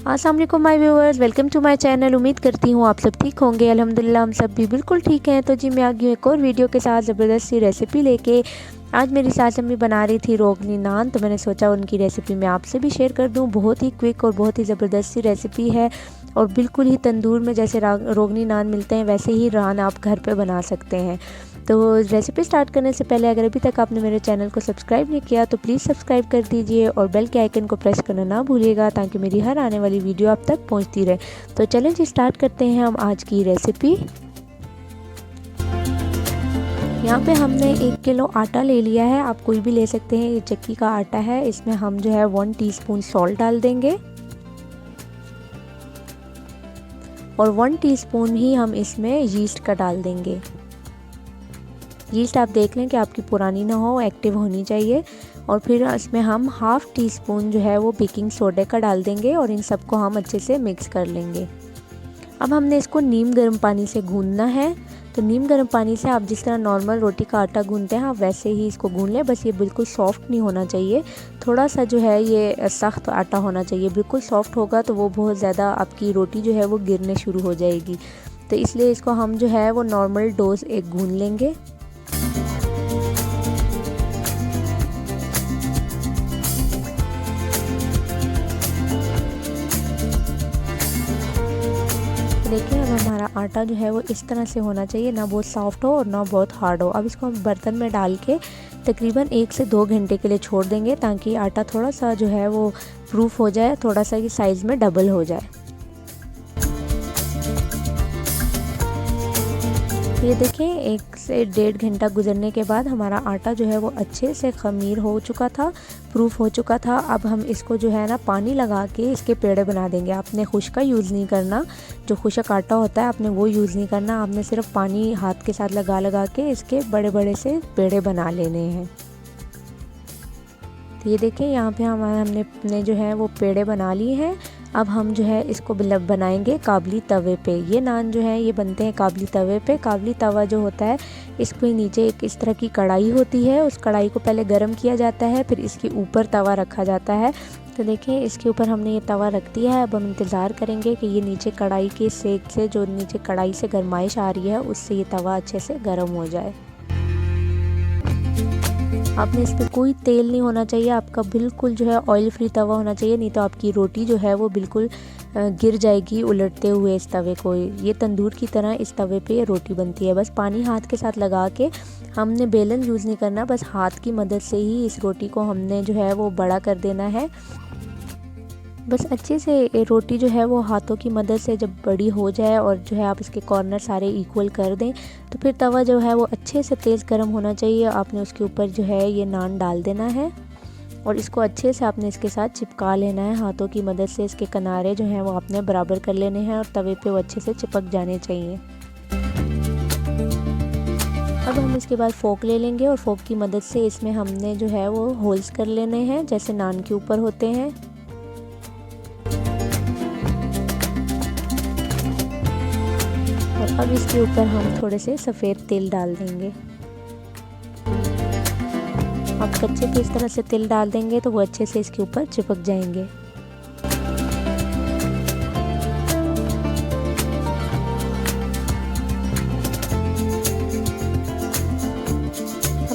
अस्सलाम वालेकुम my viewers, welcome to my channel. उम्मीद करती हूँ आप सब ठीक होंगे। अल्हम्दुलिल्लाह हम सब भी बिल्कुल ठीक हैं। तो जी मैं आ गई हूँ एक और वीडियो के साथ ज़बरदस्त सी रेसिपी लेके। आज मेरी सास अम्मी बना रही थी रोगनी नान, तो मैंने सोचा उनकी रेसिपी मैं आपसे भी शेयर कर दूँ। बहुत ही क्विक और बहुत ही ज़बरदस्त सी रेसिपी है और बिल्कुल ही तंदूर में जैसे रोगनी नान मिलते हैं वैसे ही नान आप घर पे बना सकते हैं। तो रेसिपी स्टार्ट करने से पहले अगर अभी तक आपने मेरे चैनल को सब्सक्राइब नहीं किया तो प्लीज़ सब्सक्राइब कर दीजिए और बेल के आइकन को प्रेस करना ना भूलिएगा ताकि मेरी हर आने वाली वीडियो आप तक पहुंचती रहे। तो चलें जी स्टार्ट करते हैं हम आज की रेसिपी। यहाँ पे हमने 1 किलो आटा ले लिया है, आप कोई भी ले सकते हैं। ये चक्की का आटा है। इसमें हम जो है 1 टीस्पून सॉल्ट डाल देंगे और 1 टीस्पून ही हम इसमें यीस्ट का डाल देंगे। यीस्ट आप देख लें कि आपकी पुरानी ना हो, एक्टिव होनी चाहिए। और फिर इसमें हम हाफ़ टी स्पून जो है वो बेकिंग सोडा का डाल देंगे और इन सबको हम अच्छे से मिक्स कर लेंगे। अब हमने इसको नीम गर्म पानी से गूंदना है। तो नीम गर्म पानी से आप जिस तरह नॉर्मल रोटी का आटा गूंदते हैं आप वैसे ही इसको गूंद लें। बस ये बिल्कुल सॉफ्ट नहीं होना चाहिए, थोड़ा सा जो है ये सख्त आटा होना चाहिए। बिल्कुल सॉफ्ट होगा तो वो बहुत ज़्यादा आपकी रोटी जो है वो गिरने शुरू हो जाएगी। तो इसलिए इसको हम जो है वो नॉर्मल डोज एक गूंद लेंगे। देखिए अब हमारा आटा जो है वो इस तरह से होना चाहिए, ना बहुत सॉफ्ट हो और ना बहुत हार्ड हो। अब इसको हम बर्तन में डाल के तकरीबन 1 से 2 घंटे के लिए छोड़ देंगे ताकि आटा थोड़ा सा जो है वो प्रूफ हो जाए, थोड़ा सा ये साइज़ में डबल हो जाए। ये देखें 1 से 1.5 घंटा गुजरने के बाद हमारा आटा जो है वो अच्छे से ख़मीर हो चुका था, प्रूफ हो चुका था। अब हम इसको जो है ना पानी लगा के इसके पेड़े बना देंगे। आपने खुश्क का यूज़ नहीं करना, जो खुश्क आटा होता है आपने वो यूज़ नहीं करना। आपने सिर्फ पानी हाथ के साथ लगा लगा के इसके बड़े बड़े से पेड़े बना लेने हैं। तो ये देखें यहाँ पे हमने जो है वो पेड़े बना लिए हैं। अब हम जो है इसको बनाएंगे काबली तवे पे। ये नान जो है ये बनते हैं काबली तवे पे। काबली तवा जो होता है इसके नीचे एक इस तरह की कढ़ाई होती है। उस कढ़ाई को पहले गर्म किया जाता है, फिर इसके ऊपर तवा रखा जाता है। तो देखिए इसके ऊपर हमने ये तवा रख दिया है। अब हम इंतज़ार करेंगे कि ये नीचे कढ़ाई के सेक से, जो नीचे कढ़ाई से गर्माइश आ रही है उससे ये तवा अच्छे से गर्म हो जाए। आपने इस पर कोई तेल नहीं होना चाहिए, आपका बिल्कुल जो है ऑयल फ्री तवा होना चाहिए, नहीं तो आपकी रोटी जो है वो बिल्कुल गिर जाएगी उलटते हुए इस तवे को। ये तंदूर की तरह इस तवे पे ये रोटी बनती है। बस पानी हाथ के साथ लगा के, हमने बेलन यूज़ नहीं करना, बस हाथ की मदद से ही इस रोटी को हमने जो है वो बड़ा कर देना है। बस अच्छे से रोटी जो है वो हाथों की मदद से जब बड़ी हो जाए और जो है आप इसके कॉर्नर सारे इक्वल कर दें तो फिर तवा जो है वो अच्छे से तेज़ गर्म होना चाहिए। आपने उसके ऊपर जो है ये नान डाल देना है और इसको अच्छे से आपने इसके साथ चिपका लेना है हाथों की मदद से। इसके किनारे जो हैं वो आपने बराबर कर लेने हैं और तवे पे वो अच्छे से चिपक जाने चाहिए। अब हम इसके बाद फोक ले लेंगे और फोक की मदद से इसमें हमने जो है वो होल्स कर लेने हैं जैसे नान के ऊपर होते हैं। और अब इसके ऊपर हम थोड़े से सफ़ेद तेल डाल देंगे। आप कच्चे पे इस तरह से तेल डाल देंगे तो वो अच्छे से इसके ऊपर चिपक जाएंगे।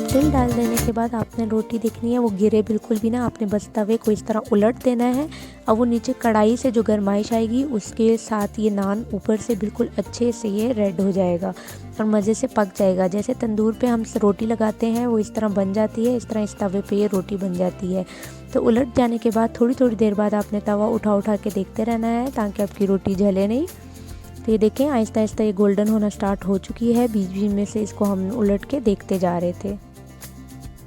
तेल डाल देने के बाद आपने रोटी देखनी है वो गिरे बिल्कुल भी ना, आपने बस तवे को इस तरह उलट देना है। अब वो नीचे कढ़ाई से जो गर्माइश आएगी उसके साथ ये नान ऊपर से बिल्कुल अच्छे से ये रेड हो जाएगा और मज़े से पक जाएगा। जैसे तंदूर पे हम रोटी लगाते हैं वो इस तरह बन जाती है, इस तरह इस तवे पे ये रोटी बन जाती है। तो उलट जाने के बाद थोड़ी थोड़ी देर बाद आपने तवा उठा उठा के देखते रहना है ताकि आपकी रोटी जले नहीं। तो ये देखें आहिस्ता आहिस्ता ये गोल्डन होना स्टार्ट हो चुकी है। बीच बीच में से इसको हम उलट के देखते जा रहे थे।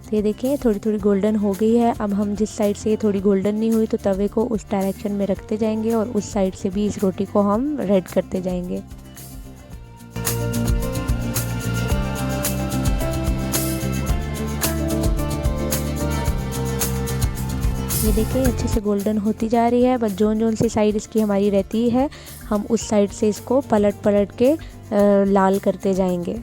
तो ये देखिए थोड़ी थोड़ी गोल्डन हो गई है। अब हम जिस साइड से ये थोड़ी गोल्डन नहीं हुई तो तवे को उस डायरेक्शन में रखते जाएंगे और उस साइड से भी इस रोटी को हम रेड करते जाएंगे। ये देखिए अच्छे से गोल्डन होती जा रही है। बस जोन सी साइड इसकी हमारी रहती है हम उस साइड से इसको पलट पलट के लाल करते जाएंगे।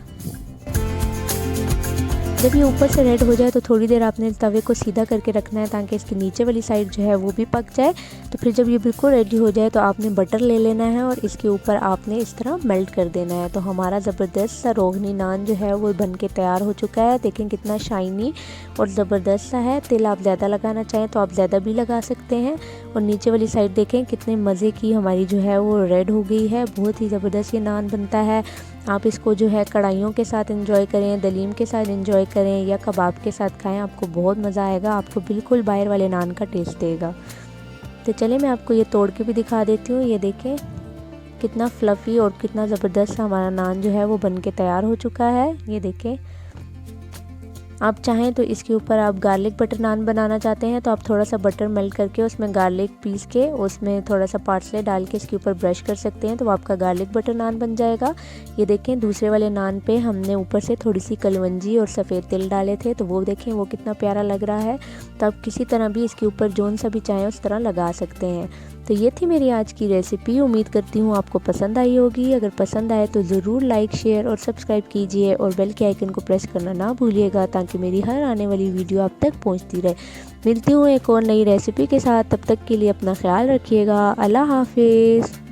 जब ये ऊपर से रेड हो जाए तो थोड़ी देर आपने तवे को सीधा करके रखना है ताकि इसकी नीचे वाली साइड जो है वो भी पक जाए। तो फिर जब ये बिल्कुल रेडी हो जाए तो आपने बटर ले लेना है और इसके ऊपर आपने इस तरह मेल्ट कर देना है। तो हमारा ज़बरदस्त सा रोगनी नान जो है वो बन के तैयार हो चुका है। देखें कितना शाइनी और ज़बरदस्त सा है। तेल आप ज़्यादा लगाना चाहें तो आप ज़्यादा भी लगा सकते हैं। और नीचे वाली साइड देखें कितने मज़े की हमारी जो है वो रेड हो गई है। बहुत ही ज़बरदस्त ये नान बनता है। आप इसको जो है कढ़ाइयों के साथ एंजॉय करें, दलीम के साथ एंजॉय करें या कबाब के साथ खाएं, आपको बहुत मज़ा आएगा। आपको बिल्कुल बाहर वाले नान का टेस्ट देगा। तो चलिए मैं आपको ये तोड़ के भी दिखा देती हूँ। ये देखें कितना फ्लफ़ी और कितना ज़बरदस्त हमारा नान जो है वो बन के तैयार हो चुका है। ये देखें, आप चाहें तो इसके ऊपर आप गार्लिक बटर नान बनाना चाहते हैं तो आप थोड़ा सा बटर मेल्ट करके उसमें गार्लिक पीस के उसमें थोड़ा सा पार्सले डाल के इसके ऊपर ब्रश कर सकते हैं, तो आपका गार्लिक बटर नान बन जाएगा। ये देखें दूसरे वाले नान पे हमने ऊपर से थोड़ी सी कलवंजी और सफ़ेद तिल डाले थे, तो वो देखें वो कितना प्यारा लग रहा है। तो आप किसी तरह भी इसके ऊपर जोन सा भी चाहें उस तरह लगा सकते हैं। तो ये थी मेरी आज की रेसिपी। उम्मीद करती हूँ आपको पसंद आई होगी। अगर पसंद आए तो ज़रूर लाइक, शेयर और सब्सक्राइब कीजिए और बेल के आइकन को प्रेस करना ना भूलिएगा ताकि मेरी हर आने वाली वीडियो आप तक पहुँचती रहे। मिलती हूँ एक और नई रेसिपी के साथ, तब तक के लिए अपना ख्याल रखिएगा। अल्लाह हाफिज़।